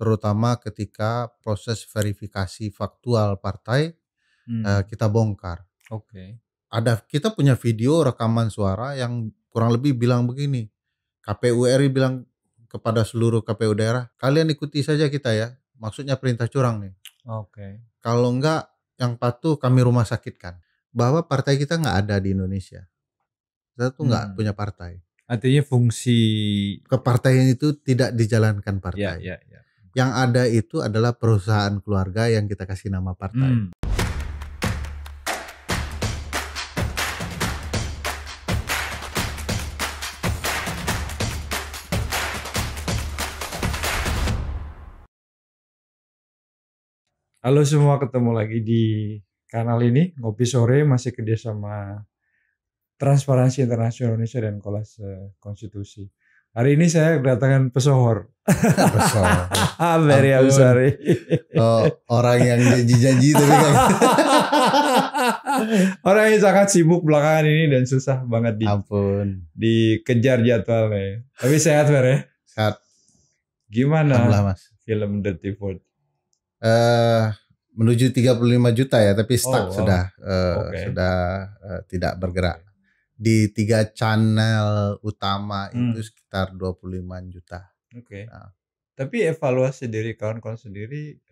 terutama ketika proses verifikasi faktual partai kita bongkar. Oke. Kita punya video rekaman suara yang kurang lebih bilang begini, KPU RI bilang kepada seluruh KPU daerah, kalian ikuti saja kita ya, maksudnya perintah curang nih. Oke. Kalau enggak yang patuh kami rumah sakitkan. Bahwa partai kita nggak ada di Indonesia. Kita tuh nggak punya partai. Artinya fungsi kepartaian itu tidak dijalankan partai. ya. Yang ada itu adalah perusahaan keluarga yang kita kasih nama partai. Halo semua, ketemu lagi di kanal ini Ngopi Sore, masih kerjasama Transparansi Internasional Indonesia dan Kolase Konstitusi. Hari ini saya kedatangan pesohor. Very sorry. Orang yang janji-janji tapi kan. Orang yang sangat sibuk belakangan ini dan susah banget dikejar jadwalnya. Tapi sehat Fer ya? Sehat. Gimana Mas. film Dirty Food? Menuju 35 juta ya, tapi stuck sudah tidak bergerak. Di 3 channel utama itu sekitar 25 juta. Oke. Nah. Tapi evaluasi dari kawan-kawan sendiri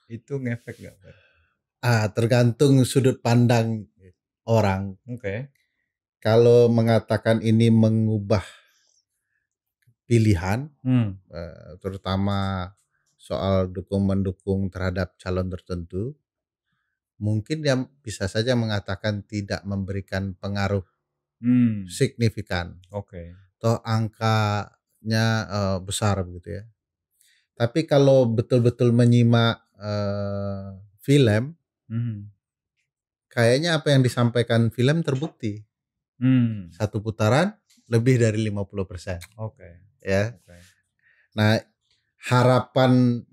itu ngefek gak? Tergantung sudut pandang orang. Oke. Kalau mengatakan ini mengubah pilihan, terutama soal mendukung terhadap calon tertentu, mungkin dia bisa saja mengatakan tidak memberikan pengaruh signifikan. Oke. Toh angkanya besar begitu ya. Tapi kalau betul-betul menyimak film, kayaknya apa yang disampaikan film terbukti. Satu putaran lebih dari 50%. Oke. Ya. Nah, harapan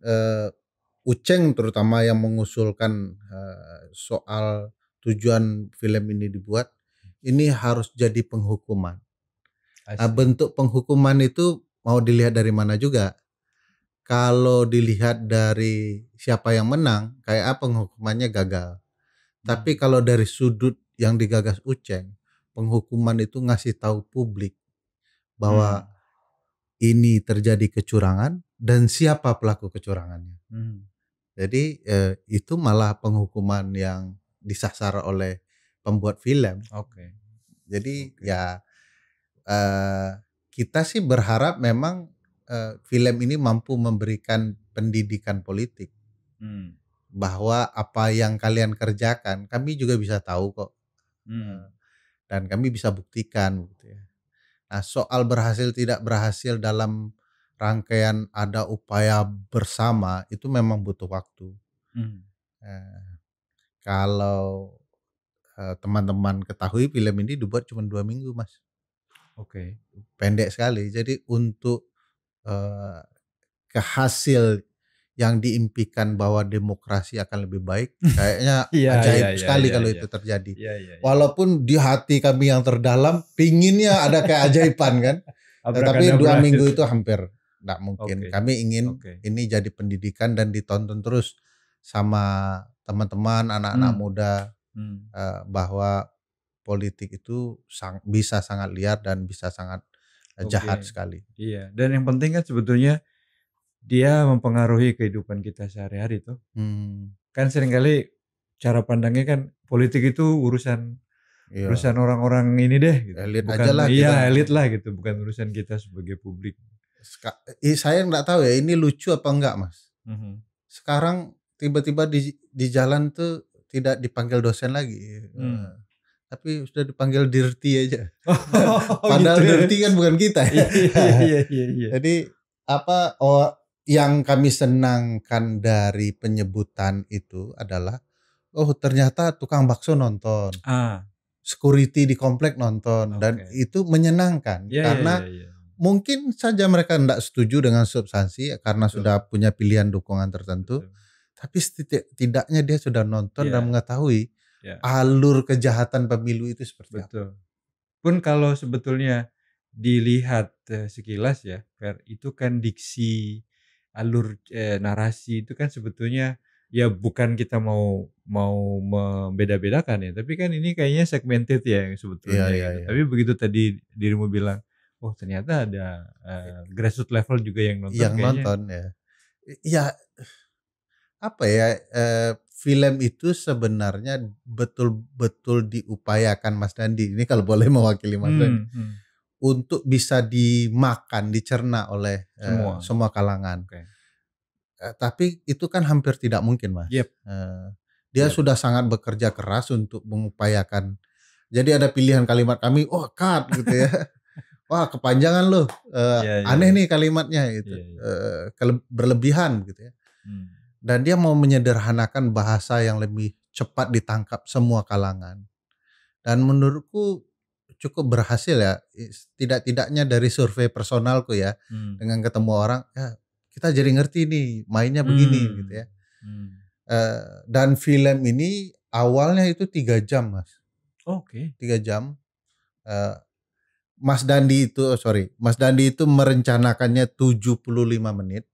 Uceng terutama yang mengusulkan soal tujuan film ini dibuat, ini harus jadi penghukuman. Nah, bentuk penghukuman itu mau dilihat dari mana juga. Kalau dilihat dari siapa yang menang, kayak apa penghukumannya gagal. Tapi kalau dari sudut yang digagas Uceng, penghukuman itu ngasih tahu publik bahwa ini terjadi kecurangan dan siapa pelaku kecurangannya. Jadi itu malah penghukuman yang disasar oleh pembuat film. Jadi ya kita sih berharap memang film ini mampu memberikan pendidikan politik. Bahwa apa yang kalian kerjakan kami juga bisa tahu kok. Dan kami bisa buktikan gitu ya. Nah, soal berhasil tidak berhasil dalam rangkaian ada upaya bersama itu memang butuh waktu. Kalau teman-teman ketahui film ini dibuat cuma 2 minggu Mas. Oke. Pendek sekali. Jadi untuk kehasil yang diimpikan bahwa demokrasi akan lebih baik, kayaknya ajaib sekali kalau itu terjadi. Walaupun di hati kami yang terdalam pinginnya ada keajaiban kan. Tapi 2 minggu itu hampir enggak mungkin. Kami ingin ini jadi pendidikan dan ditonton terus sama teman-teman, anak-anak muda bahwa politik itu bisa sangat liar dan bisa sangat jahat sekali. Iya, dan yang penting kan sebetulnya dia mempengaruhi kehidupan kita sehari-hari tuh. Kan seringkali cara pandangnya kan politik itu urusan orang-orang ini deh gitu. Elit bukan, aja lah. Iya, elit lah gitu, bukan urusan kita sebagai publik. Saya enggak tahu ya ini lucu apa enggak Mas. Sekarang tiba-tiba di jalan tuh tidak dipanggil dosen lagi. Tapi sudah dipanggil dirty aja. Padahal gitu dirty kan bukan kita. Iya. Jadi yang kami senangkan dari penyebutan itu adalah ternyata tukang bakso nonton. Security di komplek nonton dan itu menyenangkan karena mungkin saja mereka tidak setuju dengan substansi karena sudah punya pilihan dukungan tertentu. Tapi setidaknya dia sudah nonton dan mengetahui alur kejahatan pemilu itu seperti apa. Pun kalau sebetulnya dilihat sekilas ya, itu kan diksi alur narasi itu kan sebetulnya ya bukan kita mau membeda-bedakan ya, tapi kan ini kayaknya segmented ya Iya, sebetulnya iya, gitu. iya. Tapi begitu tadi dirimu bilang, oh ternyata ada grassroots level juga yang nonton Yang kayaknya. nonton ya. Ya apa ya, film itu sebenarnya betul-betul diupayakan Mas Dandi, ini kalau boleh mewakili Mas Dandi, Hmm. untuk bisa dimakan, dicerna oleh, Semua. semua kalangan. Oke. Tapi itu kan hampir tidak mungkin Mas. Yep, Dia yep. sudah sangat bekerja keras untuk mengupayakan. Jadi ada pilihan kalimat kami, "Oh cut," gitu ya. "Wah kepanjangan loh, Iya, iya, aneh iya. nih kalimatnya," gitu, Iya, iya. berlebihan gitu ya. Hmm. Dan dia mau menyederhanakan bahasa yang lebih cepat ditangkap semua kalangan. Dan menurutku cukup berhasil ya, tidak-tidaknya dari survei personalku ya, Hmm. dengan ketemu orang, ya kita jadi ngerti nih mainnya begini gitu ya. Hmm. Dan film ini awalnya itu 3 jam Mas, Oke. 3 jam. Eee, Mas Dandi itu merencanakannya 75 menit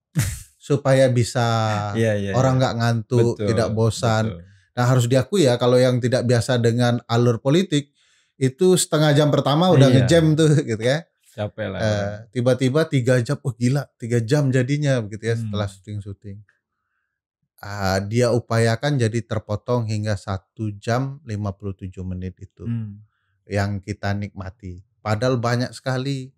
supaya bisa Iya, iya, iya. orang nggak ngantuk, tidak Betul, bosan. betul. Nah harus diakui ya kalau yang tidak biasa dengan alur politik, itu setengah jam pertama udah Iya, nge-jam tuh gitu ya. capek lah orang. Tiba-tiba 3 jam, oh gila 3 jam jadinya begitu ya setelah Hmm. syuting-syuting. Dia upayakan jadi terpotong hingga 1 jam 57 menit itu Hmm. yang kita nikmati. Padahal banyak sekali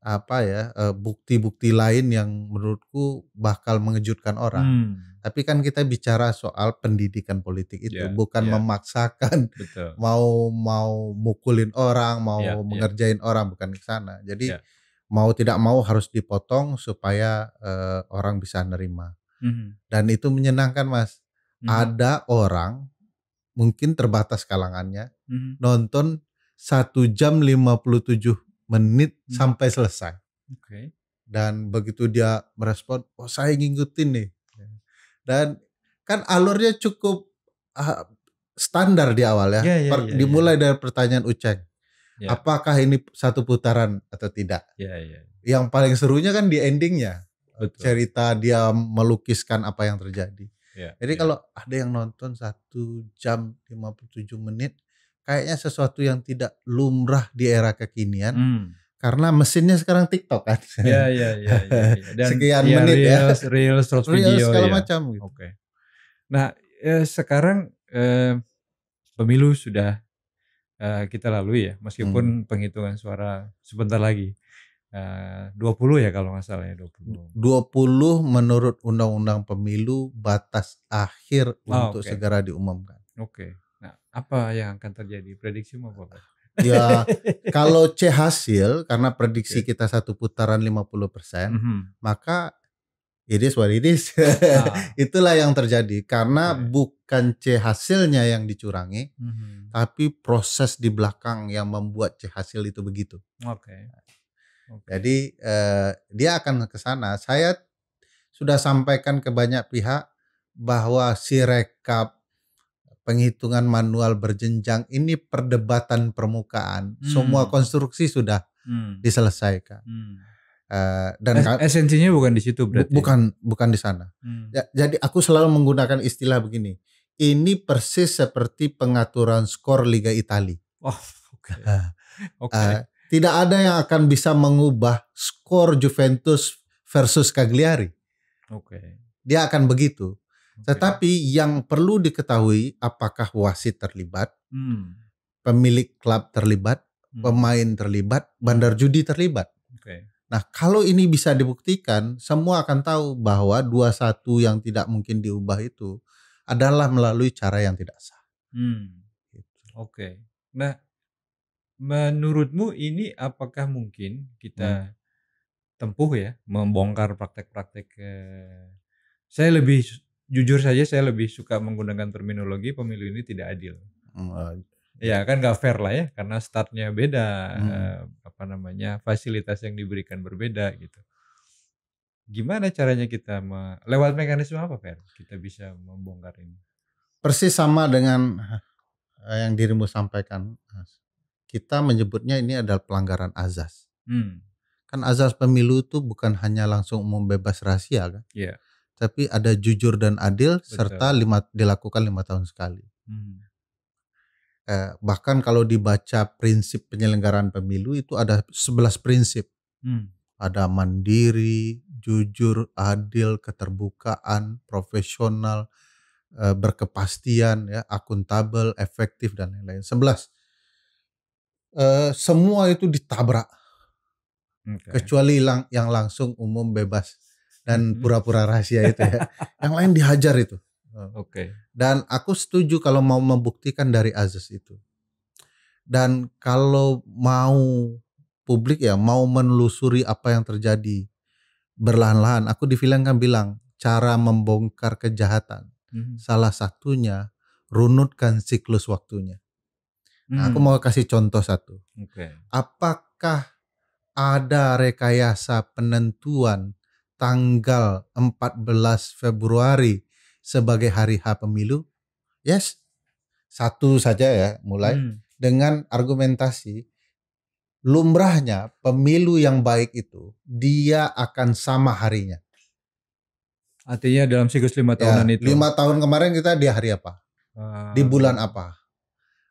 apa ya, bukti-bukti lain yang menurutku bakal mengejutkan orang. Hmm. Tapi kan kita bicara soal pendidikan politik itu, Ya, bukan ya, memaksakan betul. mau mau mukulin orang, mau Ya, ya, mengerjain orang, bukan ke sana. Jadi ya. mau tidak mau harus dipotong supaya, orang bisa nerima. Mhm, Dan itu menyenangkan Mas. mhm, Ada orang, mungkin terbatas kalangannya, mhm, nonton 1 jam 57 menit mhm. sampai selesai. Oke. Dan begitu dia merespon, "Oh saya ngikutin nih." Dan kan alurnya cukup, eee, standar di awal ya, Ya, ya, ya, dimulai ya. dari pertanyaan Uceng, Ya, apakah ini satu putaran atau tidak? ya, ya. Yang paling serunya kan di ending-nya, Betul. cerita dia melukiskan apa yang terjadi. Ya, Jadi ya. kalau ada yang nonton 1 jam 57 menit, kayaknya sesuatu yang tidak lumrah di era kekinian, Hmm. karena mesinnya sekarang TikTok kan. Ya, ya, ya, ya, ya. Dan Sekian ya menit ya, reels reels short reels video segala ya. macam gitu. Oke. Nah, sekarang, pemilu sudah, kita lalui ya, Hmm. meskipun penghitungan suara sebentar lagi. 20 ya kalau nggak salah ya, 20. 20 menurut Undang-Undang Pemilu batas akhir Oh, untuk oke. segera diumumkan. Oke. Nah, apa yang akan terjadi? Prediksimu apa, Pak? Ya kalau C hasil karena prediksi Oke. kita satu putaran 50%, Mhm. maka it is what it is. Ah, Itulah yang terjadi karena oke. bukan C hasilnya yang dicurangi, Mhm. tapi proses di belakang yang membuat C hasil itu begitu. Oke, oke. Jadi, dia akan ke sana. Saya sudah sampaikan ke banyak pihak bahwa Sirekap, penghitungan manual berjenjang ini perdebatan permukaan. Semua Mmm, konstruksi sudah mmm, diselesaikan. mmm. Dan Esensinya bukan di situ berarti? bukan di sana. Mmm. Ya, jadi aku selalu menggunakan istilah begini, ini persis seperti pengaturan skor Liga Italia. Oh, oke, oke, Tidak ada yang akan bisa mengubah skor Juventus versus Cagliari. oke, Dia akan begitu. oke. Tetapi yang perlu diketahui apakah wasit terlibat, Mmm, pemilik klub terlibat, mhm, pemain terlibat, bandar mhm, judi terlibat. oke. Nah, kalau ini bisa dibuktikan, semua akan tahu bahwa 21 yang tidak mungkin diubah itu adalah melalui cara yang tidak sah. Mmm, Gitu. oke. Nah, menurutmu ini apakah mungkin Hmm. kita tempuh ya, membongkar praktek-praktek, saya lebih jujur saja saya lebih suka menggunakan terminologi pemilu ini tidak adil. Ya. Ya kan nggak fair lah ya, karena startnya beda, Hmm. apa namanya, fasilitas yang diberikan berbeda gitu. Gimana caranya kita lewat mekanisme apa Fer, kita bisa membongkar ini? Persis sama dengan yang dirimu sampaikan, Mas. Kita menyebutnya ini adalah pelanggaran azas. Hmm, kan azas pemilu itu bukan hanya langsung umum bebas rahasia kan, Iya, tapi ada jujur dan adil serta betul. dilakukan 5 tahun sekali. Hmm. Bahkan kalau dibaca prinsip penyelenggaraan pemilu itu ada 11 prinsip. Hmm. Ada mandiri, jujur, adil, keterbukaan, profesional, berkepastian, ya, akuntabel, efektif dan lain-lain. 11. Semua itu ditabrak Oke. kecuali yang langsung umum bebas dan Mhm. pura-pura rahasia itu ya. Yang lain dihajar itu. Oke. Dan aku setuju kalau mau membuktikan dari azas itu. Dan kalau mau publik ya mau menelusuri apa yang terjadi berlahan-lahan, aku di film kan bilang cara membongkar kejahatan Mhm. salah satunya runutkan siklus waktunya. Nah, aku mau Hmm. kasih contoh satu. Oke. Apakah ada rekayasa penentuan tanggal 14 Februari sebagai hari H pemilu? Yes. Satu saja ya mulai Hmm. dengan argumentasi lumrahnya pemilu yang baik itu dia akan sama harinya. Artinya dalam siklus 5 tahunan Ya, itu. 5 tahun kemarin kita di hari apa? Di bulan Oke. apa?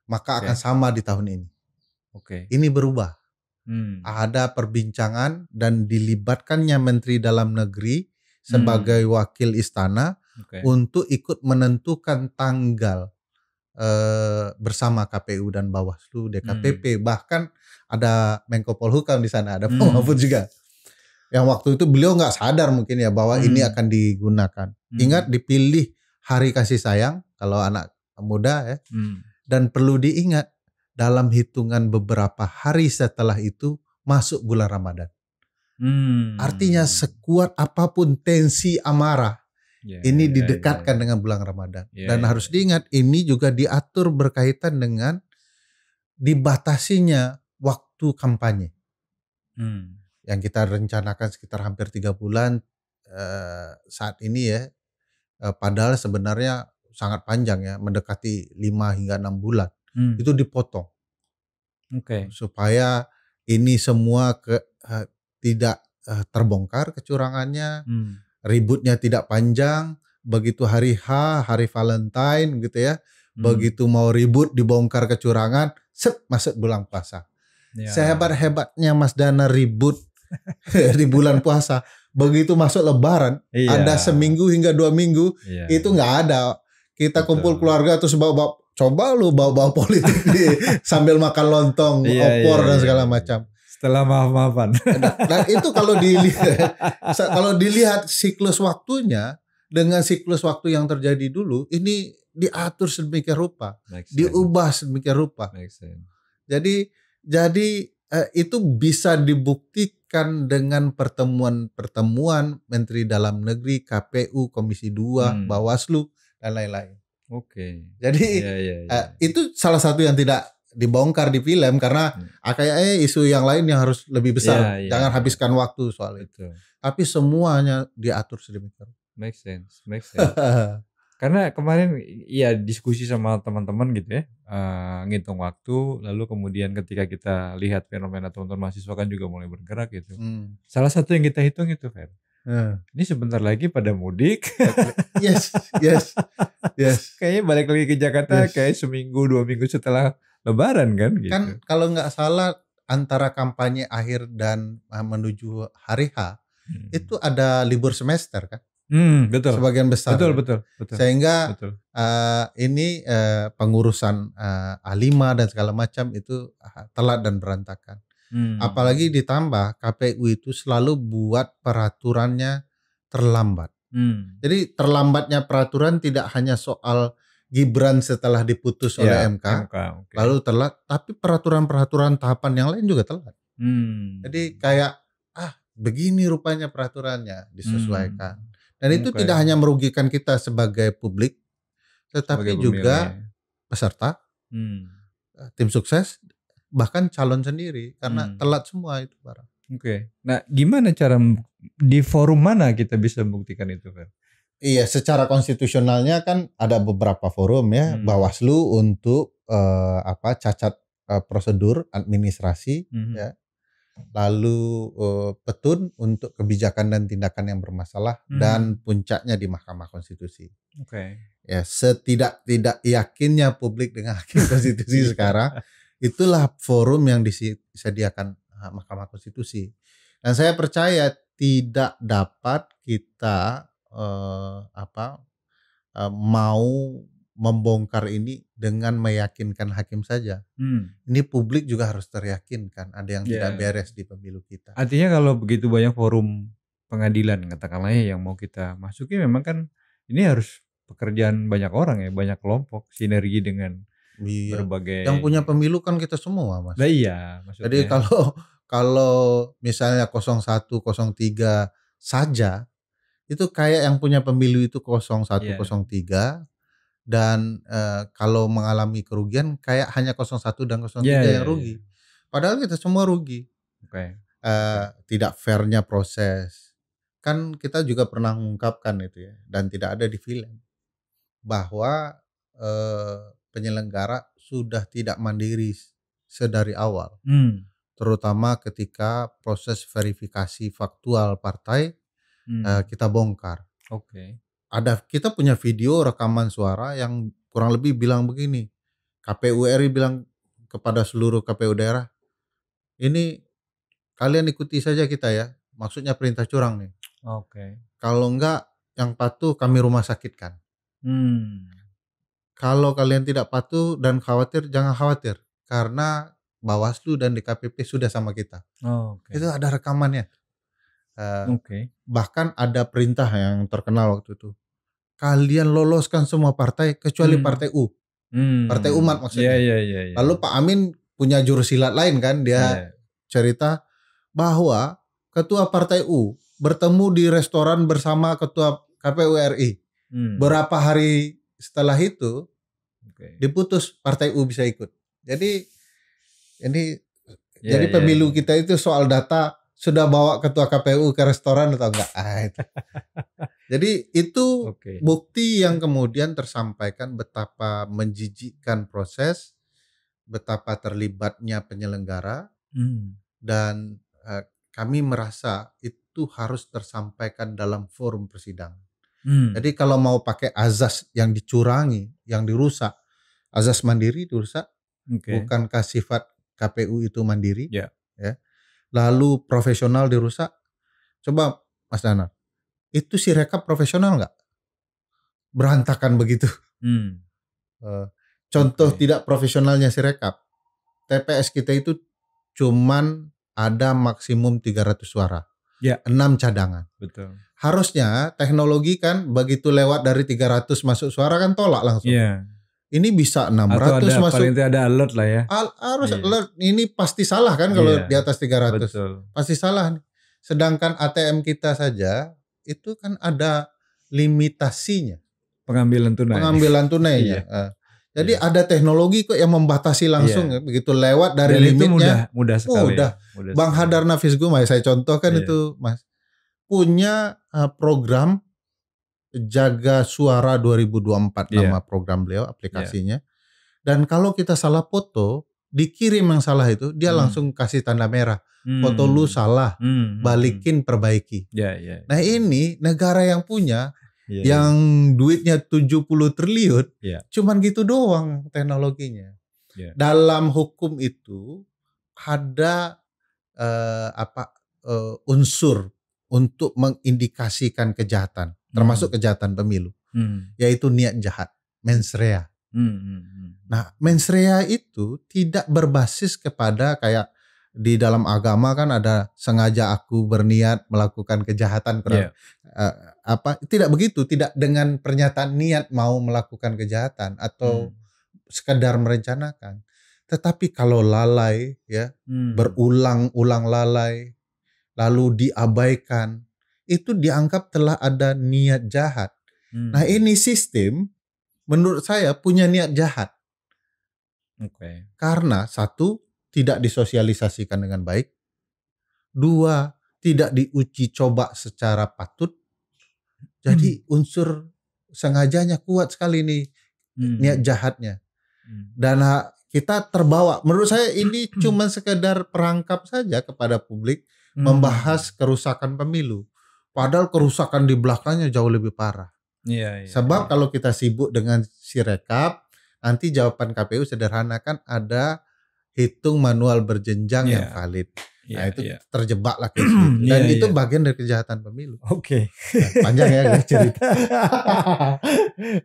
Maka akan sama di tahun ini. Oke. Ini berubah. Hmm. Ada perbincangan dan dilibatkannya Menteri Dalam Negeri sebagai wakil istana Oke. untuk ikut menentukan tanggal bersama KPU dan Bawaslu, DKPP, bahkan ada Menko Polhukam di sana, ada Pak Mahfud juga. Yang waktu itu beliau nggak sadar mungkin ya bahwa ini akan digunakan. Ingat dipilih hari kasih sayang kalau anak muda ya. Dan perlu diingat dalam hitungan beberapa hari setelah itu masuk bulan Ramadan. Artinya sekuat apapun tensi amarah ini didekatkan dengan bulan Ramadan. Dan harus diingat ini juga diatur berkaitan dengan dibatasinya waktu kampanye. Yang kita rencanakan sekitar hampir 3 bulan saat ini ya. Padahal sebenarnya sangat panjang ya, mendekati 5 hingga 6 bulan. Itu dipotong. Supaya ini semua tidak terbongkar kecurangannya. Ributnya tidak panjang, begitu hari H, hari Valentine gitu ya, begitu mau ribut dibongkar kecurangan, masuk bulan puasa. Sehebat-hebatnya Mas Dana ribut di bulan puasa, begitu masuk Lebaran, ada seminggu hingga 2 minggu, itu nggak ada. Kita kumpul keluarga terus coba lu bawa politik sambil makan lontong, opor dan segala macam. Setelah maaf-maafan. Dan itu kalau dilihat siklus waktunya dengan siklus waktu yang terjadi dulu, ini diatur sedemikian rupa, diubah sedemikian rupa. Jadi itu bisa dibuktikan dengan pertemuan Menteri Dalam Negeri, KPU, Komisi 2, Bawaslu dan lain-lain. Jadi itu salah satu yang tidak dibongkar di film karena kayaknya isu yang lain yang harus lebih besar. Jangan habiskan waktu soal itu. Tapi semuanya diatur sedemikian. Make sense. Karena kemarin diskusi sama teman-teman gitu ya, ngitung waktu, lalu kemudian ketika kita lihat fenomena teman-teman mahasiswa kan juga mulai bergerak gitu. Salah satu yang kita hitung itu Fer. Ini sebentar lagi pada mudik. Yes. Kayaknya balik lagi ke Jakarta kayak seminggu 2 minggu setelah Lebaran kan gitu. Kan kalau nggak salah antara kampanye akhir dan menuju hari H itu ada libur semester kan? Betul. Sebagian besar. Betul. Sehingga ini pengurusan A5 dan segala macam itu telat dan berantakan. Apalagi ditambah KPU itu selalu buat peraturannya terlambat. Jadi terlambatnya peraturan tidak hanya soal Gibran setelah diputus oleh MK, lalu telat, tapi peraturan-peraturan tahapan yang lain juga telat. Jadi kayak begini rupanya peraturannya disesuaikan. Dan itu tidak hanya merugikan kita sebagai publik, tetapi juga peserta, tim sukses, bahkan calon sendiri karena telat semua itu barang. Nah, gimana cara di forum mana kita bisa membuktikan itu, Fer? Iya, secara konstitusionalnya kan ada beberapa forum ya, Bawaslu untuk cacat prosedur administrasi ya. lalu petun untuk kebijakan dan tindakan yang bermasalah, dan puncaknya di Mahkamah Konstitusi. Ya, setidak yakinnya publik dengan hakim konstitusi sekarang, itulah forum yang disediakan Mahkamah Konstitusi. Dan saya percaya tidak dapat kita mau membongkar ini dengan meyakinkan hakim saja. Ini publik juga harus teryakinkan ada yang tidak beres di pemilu kita. Artinya kalau begitu banyak forum pengadilan katakanlah ya yang mau kita masuki, memang kan ini harus pekerjaan banyak orang ya, banyak kelompok, sinergi dengan berbagai. Yang punya pemilu kan kita semua, Mas. Nah iya, maksudnya. Jadi kalau misalnya 01, 03 saja, itu kayak yang punya pemilu itu 01, 03, dan kalau mengalami kerugian kayak hanya 01 dan 03 yang rugi. Padahal kita semua rugi. Tidak fairnya proses. Kan kita juga pernah mengungkapkan itu ya, dan tidak ada di film, bahwa penyelenggara sudah tidak mandiri sedari awal. Terutama ketika proses verifikasi faktual partai kita bongkar. Kita punya video rekaman suara yang kurang lebih bilang begini. KPU RI bilang kepada seluruh KPU daerah, ini kalian ikuti saja kita ya. Maksudnya perintah curang nih. Kalau enggak, yang patuh kami rumah sakitkan. Kalau kalian tidak patuh dan khawatir, jangan khawatir. Karena Bawaslu dan DKPP sudah sama kita. Itu ada rekamannya. Bahkan ada perintah yang terkenal waktu itu. Kalian loloskan semua partai kecuali Partai U. Partai Umat maksudnya. Lalu Pak Amin punya jurusilat lain kan. Dia cerita bahwa ketua Partai U bertemu di restoran bersama ketua KPU RI. Berapa hari setelah itu diputus Partai U bisa ikut. Jadi jadi pemilu kita itu soal data, sudah bawa ketua KPU ke restoran atau enggak? Jadi itu bukti yang kemudian tersampaikan betapa menjijikkan proses, betapa terlibatnya penyelenggara, dan kami merasa itu harus tersampaikan dalam forum persidangan. Jadi kalau mau pakai azas yang dicurangi, yang dirusak, azas mandiri dirusak, bukankah sifat KPU itu mandiri? Ya. Lalu profesional dirusak. Coba Mas Danar, itu Sirekap profesional nggak? Berantakan begitu. Contoh tidak profesionalnya Sirekap, TPS kita itu cuman ada maksimum 300 suara. 6 cadangan. Betul. Harusnya teknologi kan begitu lewat dari 300 masuk suara kan tolak langsung. Ini bisa 600 atau masuk. Paling tidak ada alert lah ya. Harus alert. Ini pasti salah kan kalau di atas 300. Betul. Pasti salah nih. Sedangkan ATM kita saja itu kan ada limitasinya. Pengambilan tunainya. Jadi ada teknologi kok yang membatasi langsung ya. Begitu lewat dari dan limitnya. Itu mudah sekali. Mudah. Bang Hadar Nafis Gumai saya contohkan itu Mas. Punya program Jaga Suara 2024 nama program beliau, aplikasinya. Dan kalau kita salah foto, dikirim yang salah itu, dia langsung kasih tanda merah. Foto lu salah, balikin, perbaiki. Nah ini negara yang punya, yang duitnya 70 triliun, cuman gitu doang teknologinya. Dalam hukum itu ada unsur untuk mengindikasikan kejahatan, termasuk kejahatan pemilu, yaitu niat jahat, mens rea. Nah, mens rea itu tidak berbasis kepada kayak di dalam agama kan ada sengaja aku berniat melakukan kejahatan. Tidak begitu, tidak dengan pernyataan niat mau melakukan kejahatan atau sekedar merencanakan. Tetapi kalau lalai ya, berulang-ulang lalai, lalu diabaikan, itu dianggap telah ada niat jahat. Nah ini sistem menurut saya punya niat jahat. Karena satu, tidak disosialisasikan dengan baik. Dua, tidak diuji coba secara patut. Jadi unsur sengajanya kuat sekali nih niat jahatnya. Dan kita terbawa. Menurut saya ini cuma sekedar perangkap saja kepada publik membahas kerusakan pemilu. Padahal kerusakan di belakangnya jauh lebih parah. Iya, Sebab kalau kita sibuk dengan Sirekap, nanti jawaban KPU sederhana, kan ada hitung manual berjenjang yang valid. Nah itu terjebaklah ke situ. Dan itu bagian dari kejahatan pemilu. Oke. Nah, panjang ya cerita.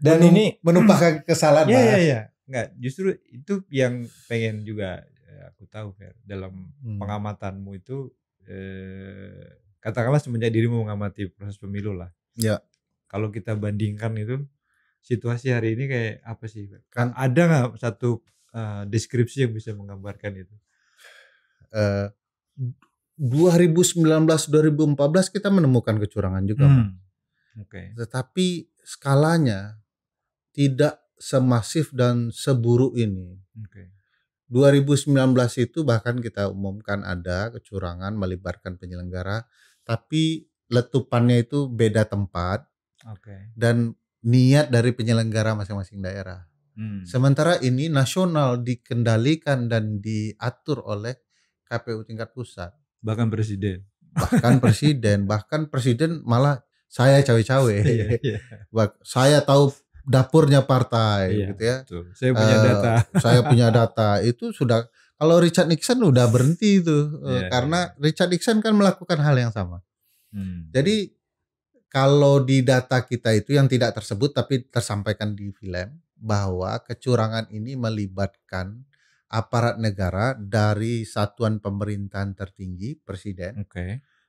Dan ini menumpahkan kesalahan. Iya. Enggak, justru itu yang pengen juga aku tahu, Fer. Dalam pengamatanmu itu, katakanlah semenjak dirimu mengamati proses pemilu lah. Ya. Kalau kita bandingkan itu, situasi hari ini kayak apa sih, Fer? Kan ada nggak satu deskripsi yang bisa menggambarkan itu? 2019-2014 kita menemukan kecurangan juga, tetapi skalanya tidak semasif dan seburuk ini. 2019 itu bahkan kita umumkan ada kecurangan melibatkan penyelenggara, tapi letupannya itu beda tempat dan niat dari penyelenggara masing-masing daerah. Sementara ini nasional dikendalikan dan diatur oleh KPU tingkat pusat. Bahkan presiden. Bahkan presiden malah saya cawe-cawe. Saya tahu dapurnya partai gitu ya. Betul. Saya punya data. Saya punya data. Itu sudah, kalau Richard Nixon udah berhenti itu. Karena Richard Nixon kan melakukan hal yang sama. Jadi kalau di data kita itu yang tidak tersebut tapi tersampaikan di film, bahwa kecurangan ini melibatkan aparat negara dari satuan pemerintahan tertinggi, presiden,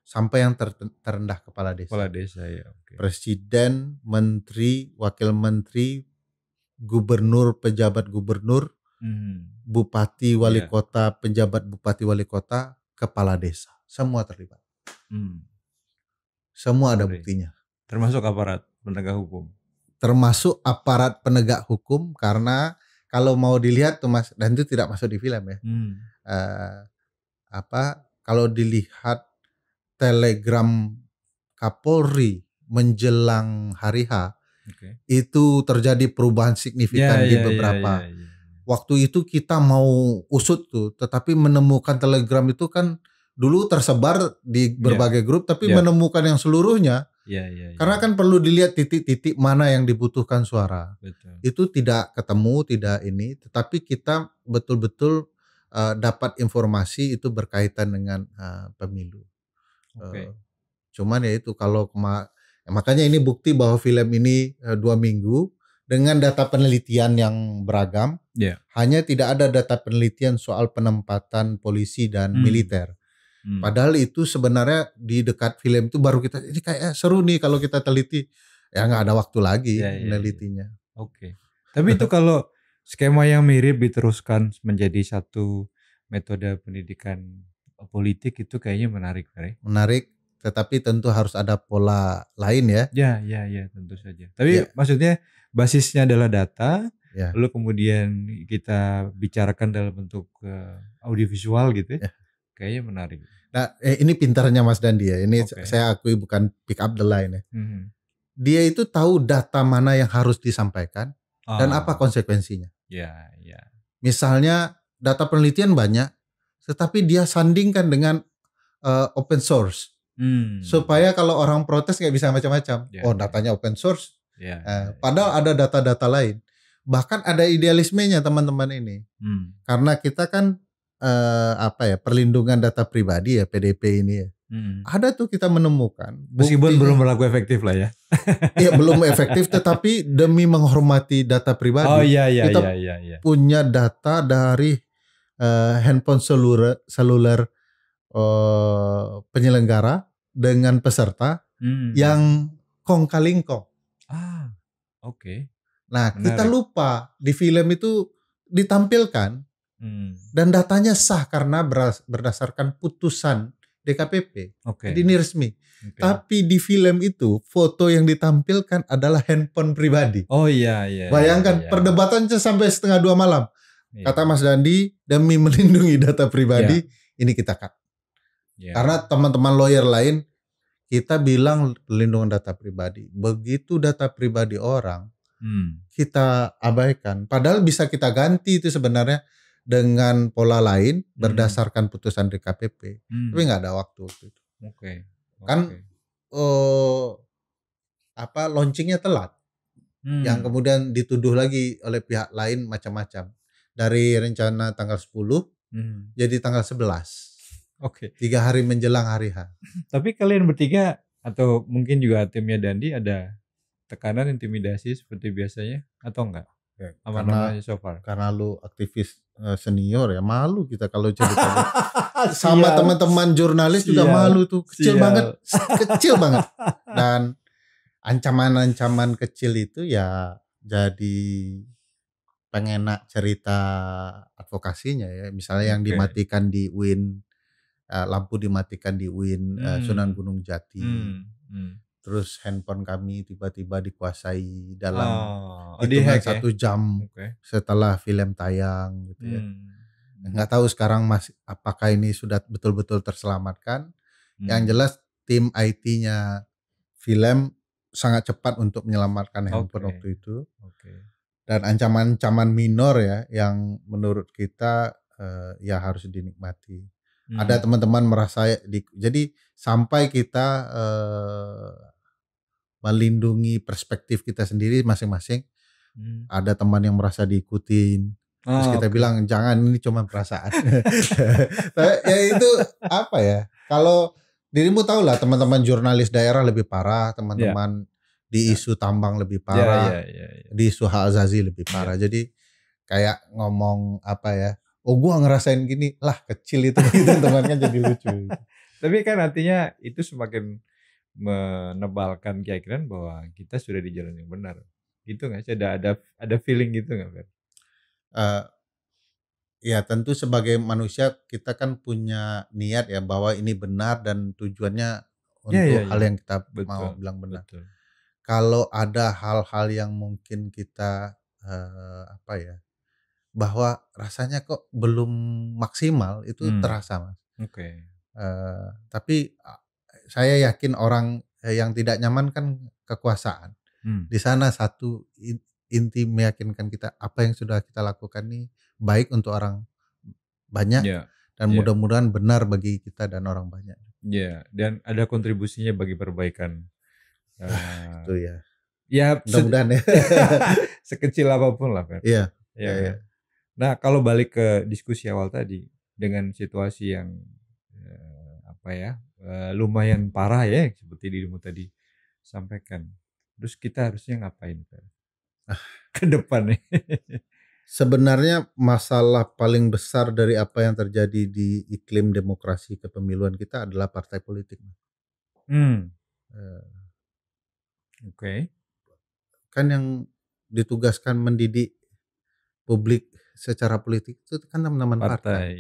sampai yang terendah kepala desa. Kepala desa ya. Presiden, menteri, wakil menteri, gubernur, pejabat gubernur, bupati, wali kota, penjabat bupati, wali kota, kepala desa, semua terlibat. Semua ada buktinya. Termasuk aparat penegak hukum. Termasuk aparat penegak hukum, karena kalau mau dilihat tuh Mas, dan itu tidak masuk di film ya. Kalau dilihat telegram Kapolri menjelang hari H, itu terjadi perubahan signifikan di beberapa. Waktu itu kita mau usut tuh, tetapi menemukan telegram itu kan dulu tersebar di berbagai grup, tapi menemukan yang seluruhnya. Karena kan perlu dilihat titik-titik mana yang dibutuhkan suara. Itu tidak ketemu, tidak ini, tetapi kita betul-betul dapat informasi itu berkaitan dengan pemilu. Cuman ya itu kalau makanya ini bukti bahwa film ini 2 minggu dengan data penelitian yang beragam. Hanya tidak ada data penelitian soal penempatan polisi dan militer. Padahal itu sebenarnya di dekat film itu baru kita, ini kayak seru nih kalau kita teliti. Ya nggak ada waktu lagi menelitinya. Tapi itu kalau skema yang mirip diteruskan menjadi satu metode pendidikan politik itu kayaknya menarik, Menarik, tetapi tentu harus ada pola lain ya. Ya, tentu saja. Tapi maksudnya basisnya adalah data, lalu kemudian kita bicarakan dalam bentuk audiovisual gitu ya. Kayaknya menarik. Nah, ini pintarnya Mas Dandi ya. Ini saya akui bukan pick up the line ya. Dia itu tahu data mana yang harus disampaikan dan apa konsekuensinya. Misalnya data penelitian banyak, tetapi dia sandingkan dengan open source. Supaya kalau orang protes nggak bisa macam-macam. Datanya open source. Padahal ada data-data lain. Bahkan ada idealismenya teman-teman ini. Karena kita kan perlindungan data pribadi ya, PDP ini ya. Ada tuh kita menemukan. Meskipun belum berlaku efektif lah ya. Iya belum efektif, tetapi demi menghormati data pribadi. Kita punya data dari handphone seluler penyelenggara dengan peserta yang kong kali kong. Nah kita lupa di film itu ditampilkan. Dan datanya sah karena berdasarkan putusan DKPP. Jadi ini resmi. Tapi di film itu foto yang ditampilkan adalah handphone pribadi. Bayangkan perdebatannya sampai 1:30 malam. Kata Mas Dandi, demi melindungi data pribadi ini kita cut. Karena teman-teman lawyer lain kita bilang pelindungan data pribadi. Begitu data pribadi orang kita abaikan. Padahal bisa kita ganti itu sebenarnya. dengan pola lain berdasarkan putusan DKPP. Tapi nggak ada waktu itu. Oke. Kan launchingnya telat. Yang kemudian dituduh lagi oleh pihak lain macam-macam. Dari rencana tanggal 10 jadi tanggal 11. Oke. 3 hari menjelang hari H. Tapi kalian bertiga atau mungkin juga timnya Dandi ada tekanan intimidasi seperti biasanya atau enggak? Ya, Aman-aman aja so far. Karena lu aktivis senior ya, malu kita kalau cerita. Sama teman-teman jurnalis juga malu tuh. Kecil banget. Dan ancaman-ancaman kecil itu ya jadi pengenak cerita advokasinya ya. Misalnya yang dimatikan di UIN, lampu dimatikan di UIN Sunan Gunung Jati. Terus handphone kami tiba-tiba dikuasai dalam hitungan 1 jam setelah film tayang gitu ya. Nggak tahu sekarang apakah ini sudah betul-betul terselamatkan. Yang jelas tim IT-nya film sangat cepat untuk menyelamatkan handphone waktu itu. Dan ancaman-ancaman minor ya yang menurut kita ya harus dinikmati. Ada teman-teman merasa jadi sampai kita melindungi perspektif kita sendiri masing-masing. Ada teman yang merasa diikutin. Terus kita bilang jangan, ini cuma perasaan. Ya itu apa ya? Kalau dirimu tahu lah, teman-teman jurnalis daerah lebih parah, teman-teman di isu tambang lebih parah, di isu hak asasi lebih parah. Jadi kayak ngomong apa ya? Oh gua ngerasain gini, lah kecil itu gitu, temannya jadi lucu. Tapi kan artinya itu semakin menebalkan keyakinan bahwa kita sudah di jalan yang benar. Gitu nggak sih? Ada feeling gitu nggak, Fer? Ya tentu sebagai manusia kita kan punya niat ya bahwa ini benar dan tujuannya untuk hal yang kita mau bilang benar. Kalau ada hal-hal yang mungkin kita bahwa rasanya kok belum maksimal, itu terasa, Mas. Tapi saya yakin orang yang tidak nyaman kan kekuasaan. Di sana satu inti meyakinkan kita apa yang sudah kita lakukan ini baik untuk orang banyak dan mudah-mudahan benar bagi kita dan orang banyak. Dan ada kontribusinya bagi perbaikan. Itu ya. Ya mudah-mudahan ya. Sekecil apapun lah, Fer. Iya. Nah, kalau balik ke diskusi awal tadi dengan situasi yang lumayan parah ya seperti dirimu tadi sampaikan. Terus kita harusnya ngapain, Fer? Ke depan nih. Sebenarnya masalah paling besar dari apa yang terjadi di iklim demokrasi kepemiluan kita adalah partai politik. Kan yang ditugaskan mendidik publik secara politik itu kan teman-teman partai.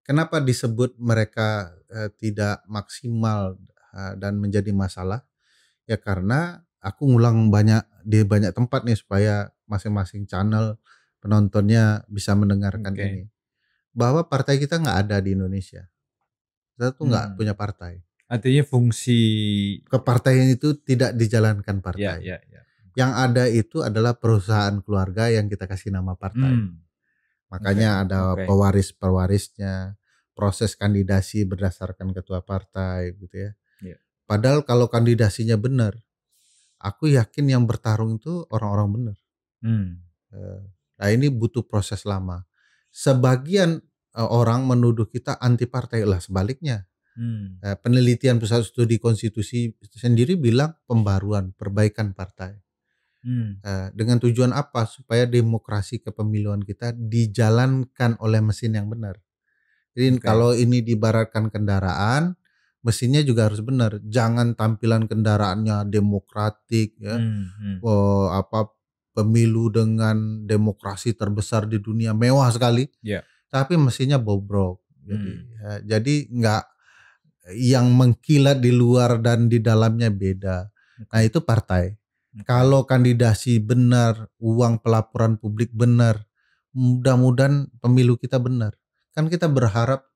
Kenapa disebut mereka tidak maksimal dan menjadi masalah? Ya karena aku ngulang di banyak tempat nih supaya masing-masing channel penontonnya bisa mendengarkan ini. Bahwa partai kita nggak ada di Indonesia. Kita tuh nggak punya partai. Artinya fungsi kepartaian itu tidak dijalankan partai. Yang ada itu adalah perusahaan keluarga yang kita kasih nama partai. Makanya ada pewaris-pewarisnya, proses kandidasi berdasarkan ketua partai gitu ya. Padahal kalau kandidasinya benar, aku yakin yang bertarung itu orang-orang benar. Nah ini butuh proses lama. Sebagian orang menuduh kita anti partai, lah sebaliknya. Penelitian Pusat Studi Konstitusi sendiri bilang pembaruan, perbaikan partai. Dengan tujuan apa? Supaya demokrasi kepemiluan kita dijalankan oleh mesin yang benar. Jadi kalau ini diibaratkan kendaraan, mesinnya juga harus benar. Jangan tampilan kendaraannya demokratik ya. Pemilu dengan demokrasi terbesar di dunia, mewah sekali. Tapi mesinnya bobrok. Jadi nggak, yang mengkilat di luar dan di dalamnya beda. Nah itu partai. Kalau kandidasi benar, uang pelaporan publik benar, mudah-mudahan pemilu kita benar. Kan kita berharap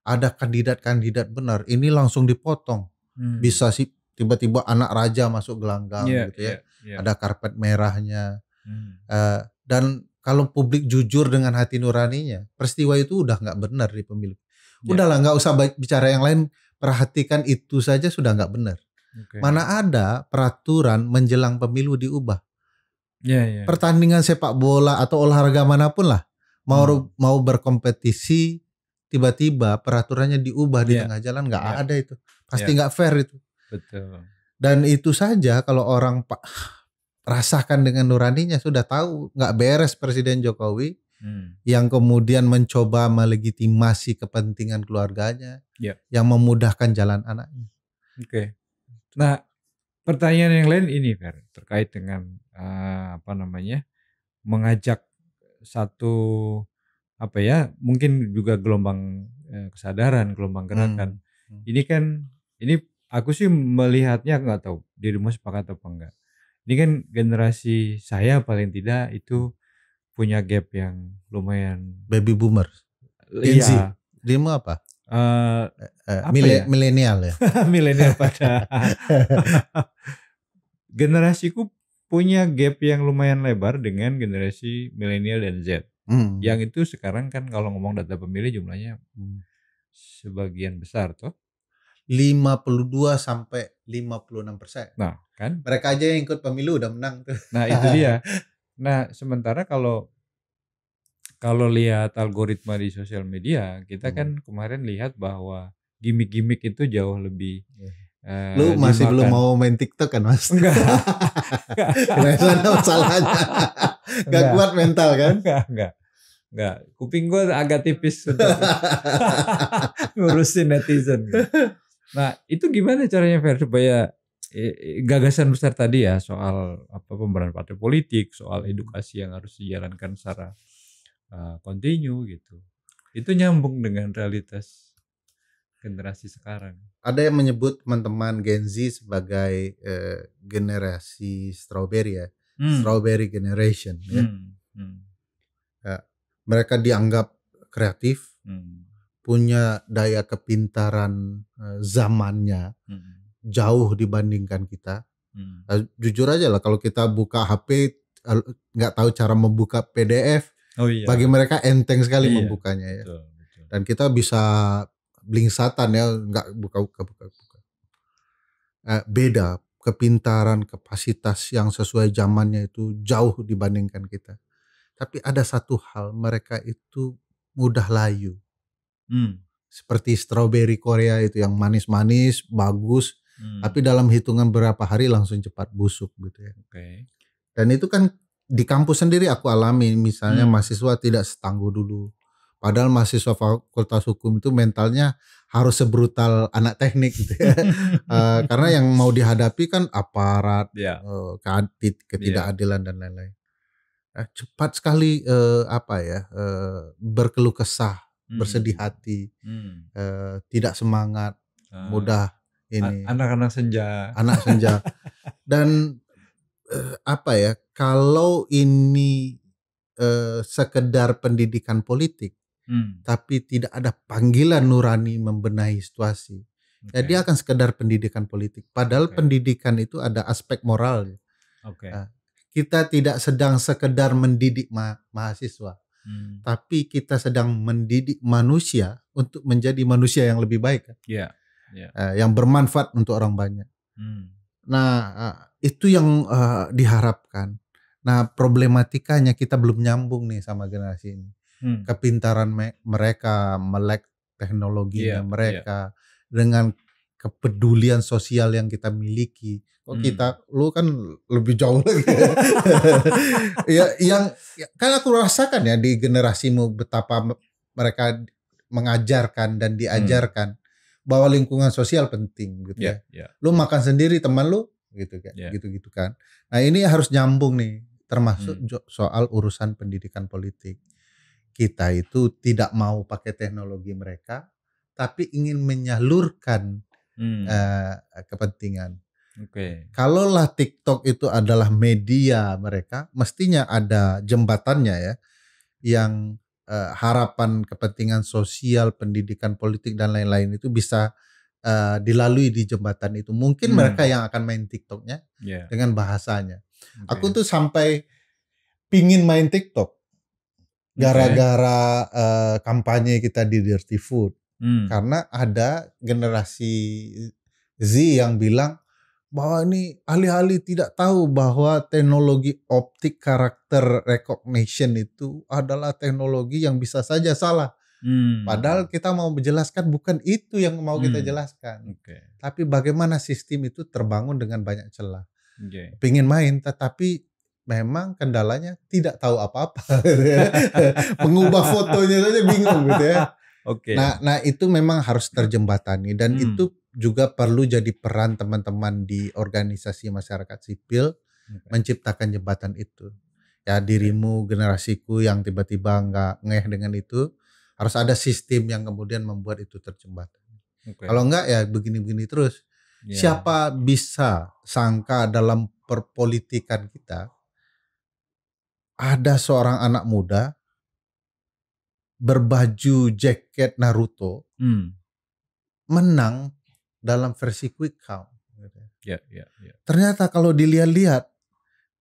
ada kandidat-kandidat benar, ini langsung dipotong. Bisa sih tiba-tiba anak raja masuk gelanggang gitu ya. Ada karpet merahnya. Dan kalau publik jujur dengan hati nuraninya, peristiwa itu udah nggak benar di pemilu. Ya. Udahlah, nggak usah bicara yang lain, perhatikan itu saja sudah nggak benar. Oke. Mana ada peraturan menjelang pemilu diubah. Ya. Pertandingan sepak bola atau olahraga manapun lah, mau berkompetisi, tiba-tiba peraturannya diubah di tengah jalan, nggak ada itu. Pasti nggak fair itu. Betul. Dan itu saja kalau orang rasakan dengan nuraninya, sudah tahu nggak beres Presiden Jokowi yang kemudian mencoba melegitimasi kepentingan keluarganya, yang memudahkan jalan anaknya. Oke. Nah, pertanyaan yang lain ini Fer, terkait dengan mengajak satu mungkin juga gelombang kesadaran, gelombang gerakan. Ini aku sih melihatnya, nggak tahu dirimu sepakat apa enggak. Ini kan generasi saya paling tidak itu punya gap yang lumayan. Baby boomer. Iya. Dirimu apa? Milenial ya. Milenial pada. Generasiku punya gap yang lumayan lebar dengan generasi milenial dan Z. Yang itu sekarang kan kalau ngomong data pemilih jumlahnya sebagian besar toh. 52-56%. Nah, kan? Mereka aja yang ikut pemilu udah menang tuh. Nah, itu dia. Nah, sementara kalau lihat algoritma di sosial media, kita kan kemarin lihat bahwa gimmick-gimmick itu jauh lebih lu masih belum mau main TikTok kan, Mas? Enggak. Mana masalahnya? Gak kuat mental kan? Enggak. Kuping gue agak tipis untuk ngurusin netizen. Nah, itu gimana caranya Fer supaya gagasan besar tadi ya soal pemeran partai politik, soal edukasi yang harus dijalankan secara kontinu gitu. Itu nyambung dengan realitas generasi sekarang. Ada yang menyebut teman-teman Gen Z sebagai generasi strawberry ya. Strawberry generation ya. Mereka dianggap kreatif, punya daya kepintaran zamannya jauh dibandingkan kita. Jujur aja lah, kalau kita buka HP nggak tahu cara membuka PDF, bagi mereka enteng sekali membukanya ya. Betul. Dan kita bisa blingsatan ya, nggak buka. Beda kepintaran, kapasitas yang sesuai zamannya itu jauh dibandingkan kita. Tapi ada satu hal, mereka itu mudah layu. Seperti strawberry Korea itu yang manis-manis, bagus, tapi dalam hitungan berapa hari langsung cepat busuk gitu ya. Dan itu kan di kampus sendiri aku alami, misalnya mahasiswa tidak setangguh dulu. Padahal mahasiswa fakultas hukum itu mentalnya harus sebrutal anak teknik gitu ya. Karena yang mau dihadapi kan aparat, ketidakadilan dan lain-lain. Cepat sekali berkeluh kesah, bersedih hati, tidak semangat, mudah ini. Anak-anak senja. Anak senja. Dan kalau ini sekedar pendidikan politik, tapi tidak ada panggilan nurani membenahi situasi, ya dia akan sekedar pendidikan politik. Padahal pendidikan itu ada aspek moral. Kita tidak sedang sekedar mendidik mahasiswa, tapi kita sedang mendidik manusia untuk menjadi manusia yang lebih baik, yang bermanfaat untuk orang banyak. Nah, itu yang diharapkan. Nah, problematikanya kita belum nyambung nih sama generasi ini. Kepintaran mereka, melek teknologinya mereka, dengan kepedulian sosial yang kita miliki. Lu kan lebih jauh lagi. Kan aku rasakan ya di generasimu betapa mereka mengajarkan dan diajarkan bahwa lingkungan sosial penting gitu ya. Lu makan sendiri teman lu gitu kan. Gitu-gitu kan. Nah, ini harus nyambung nih, termasuk soal urusan pendidikan politik. Kita itu tidak mau pakai teknologi mereka, tapi ingin menyalurkan kepentingan. Kalaulah TikTok itu adalah media mereka, mestinya ada jembatannya ya, yang harapan kepentingan sosial, pendidikan politik dan lain-lain itu bisa dilalui di jembatan itu. Mungkin mereka yang akan main TikToknya dengan bahasanya. Aku tuh sampai pingin main TikTok, gara-gara kampanye kita di Dirty Food. Hmm. Karena ada generasi Z yang bilang bahwa ini alih-alih tidak tahu bahwa teknologi optik karakter recognition itu adalah teknologi yang bisa saja salah. Padahal kita mau menjelaskan bukan itu yang mau kita jelaskan. Tapi bagaimana sistem itu terbangun dengan banyak celah. Pengen main tetapi memang kendalanya tidak tahu apa-apa. Mengubah fotonya saja bingung gitu ya. Nah itu memang harus terjembatani dan itu juga perlu jadi peran teman-teman di organisasi masyarakat sipil menciptakan jembatan itu. Ya dirimu, generasiku yang tiba-tiba nggak ngeh dengan itu, harus ada sistem yang kemudian membuat itu terjembatani. Kalau enggak ya begini-begini terus. Siapa bisa sangka dalam perpolitikan kita ada seorang anak muda berbaju jaket Naruto menang dalam versi quick count. Ternyata kalau dilihat-lihat,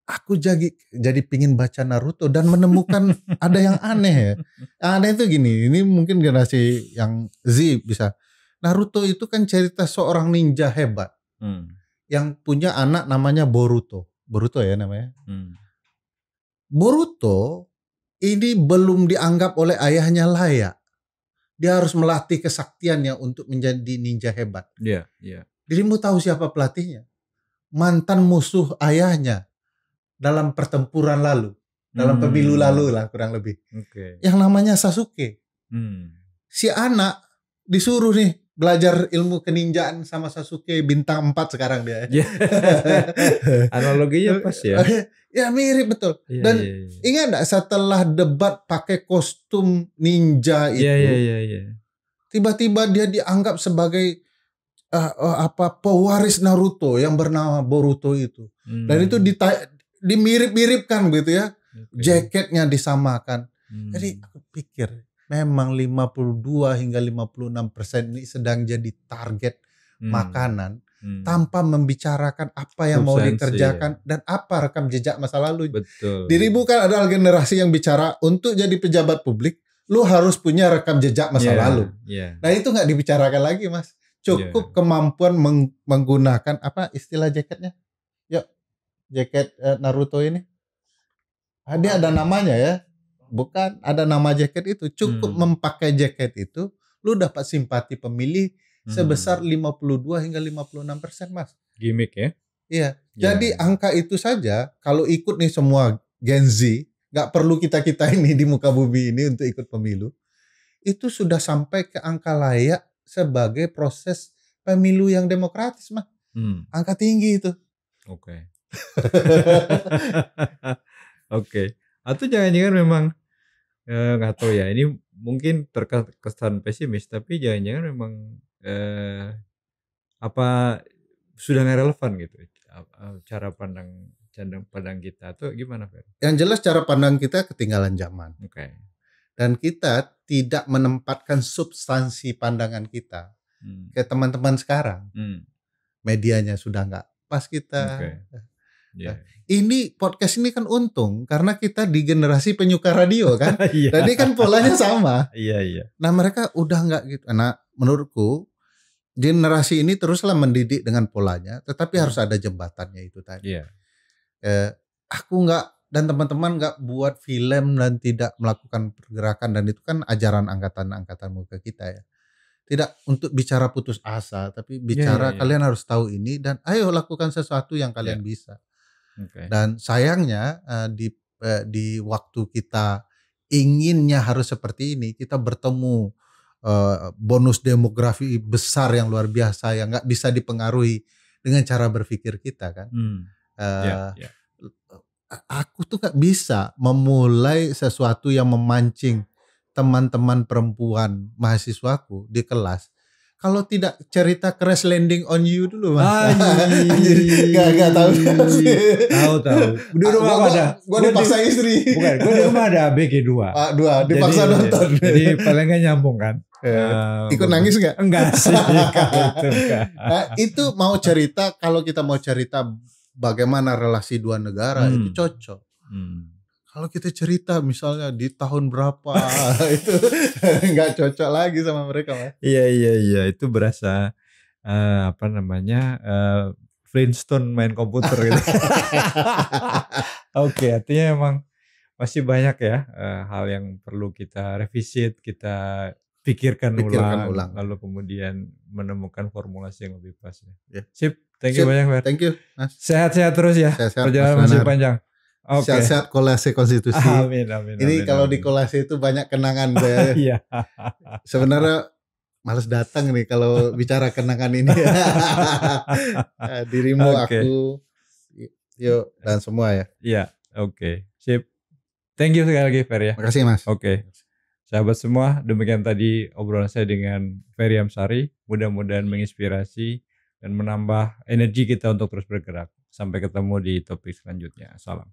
aku jadi pingin baca Naruto dan menemukan ada yang aneh ya. Yang aneh itu gini, ini mungkin generasi yang Z bisa. Naruto itu kan cerita seorang ninja hebat yang punya anak namanya Boruto. Boruto ya namanya. Boruto ini belum dianggap oleh ayahnya layak. Dia harus melatih kesaktiannya untuk menjadi ninja hebat. Dirimu tahu siapa pelatihnya? Mantan musuh ayahnya dalam pertempuran lalu, dalam pemilu lalu lah kurang lebih. Yang namanya Sasuke. Si anak disuruh nih belajar ilmu keninjaan sama Sasuke bintang 4 sekarang dia. Analoginya pas ya. Ya mirip betul. Dan ingat gak setelah debat pakai kostum ninja itu, tiba-tiba dia dianggap sebagai pewaris Naruto yang bernama Boruto itu. Dan itu dimirip-miripkan gitu ya. Jaketnya disamakan. Jadi aku pikir memang 52 hingga 56% ini sedang jadi target makanan tanpa membicarakan apa yang mau dikerjakan dan apa rekam jejak masa lalu. Dirimu kan adalah generasi yang bicara untuk jadi pejabat publik, lu harus punya rekam jejak masa lalu. Nah itu nggak dibicarakan lagi mas. Cukup kemampuan menggunakan apa istilah jaketnya? Yuk, jaket Naruto ini. Dia ada namanya ya. Bukan, ada nama jaket itu. Cukup memakai jaket itu, lu dapat simpati pemilih sebesar 52 hingga 56% mas. Gimik ya? Iya. Jadi angka itu saja kalau ikut nih semua Gen Z, nggak perlu kita ini di muka bumi ini untuk ikut pemilu, itu sudah sampai ke angka layak sebagai proses pemilu yang demokratis mah. Angka tinggi itu. Atau jangan-jangan memang nggak tahu ya. Ini mungkin terkesan pesimis, tapi jangan-jangan memang apa sudah nggak relevan gitu cara pandang kita atau gimana Fer? Yang jelas cara pandang kita ketinggalan zaman. Dan kita tidak menempatkan substansi pandangan kita ke teman-teman sekarang. Medianya sudah nggak pas kita. Ini podcast ini kan untung karena kita di generasi penyuka radio kan. Jadi kan polanya sama. Nah mereka udah nggak gitu. Nah menurutku generasi ini teruslah mendidik dengan polanya, tetapi harus ada jembatannya itu tadi. Aku nggak dan teman-teman nggak buat film dan tidak melakukan pergerakan dan itu kan ajaran angkatan muda kita ya. Tidak untuk bicara putus asa, tapi bicara kalian harus tahu ini dan ayo lakukan sesuatu yang kalian bisa. Dan sayangnya di waktu kita inginnya harus seperti ini, kita bertemu bonus demografi besar yang luar biasa yang nggak bisa dipengaruhi dengan cara berpikir kita kan. Aku tuh nggak bisa memulai sesuatu yang memancing teman-teman perempuan mahasiswaku di kelas kalau tidak cerita Crash Landing on You dulu mas. Gak tahu. Tahu. Di rumah ada. Gue dipaksa istri. Bukan, gue di rumah ada BG2. Dipaksa nonton. Jadi paling gak nyambung kan. Ikut nangis gak? Enggak sih. Itu mau cerita, kalau kita mau cerita bagaimana relasi dua negara itu cocok. kalau kita cerita misalnya di tahun berapa itu nggak cocok lagi sama mereka, Mas. Iya, itu berasa apa namanya, Flintstone main komputer gitu. Oke, artinya emang masih banyak ya, hal yang perlu kita revisit, kita pikirkan ulang, Ulang. lalu kemudian menemukan formulasi yang lebih pas ya. Ya. Sip, thank you Sip, banyak Fer. thank you, Mas. Sehat-sehat terus ya, Sehat-sehat, perjalanan Mas masih Donar. panjang. Oke. Sehat-sehat kolase konstitusi. Amin. Ini kalau amin. di kolase itu banyak kenangan saya. Iya. Sebenarnya males datang nih kalau bicara kenangan ini. Dirimu, Oke. aku, yuk dan semua ya. Iya, oke. Sip. Thank you sekali lagi Fer ya. Makasih, Mas. Oke. Sahabat semua, demikian tadi obrolan saya dengan Ferry Amsari. Mudah-mudahan menginspirasi dan menambah energi kita untuk terus bergerak. Sampai ketemu di topik selanjutnya. Salam.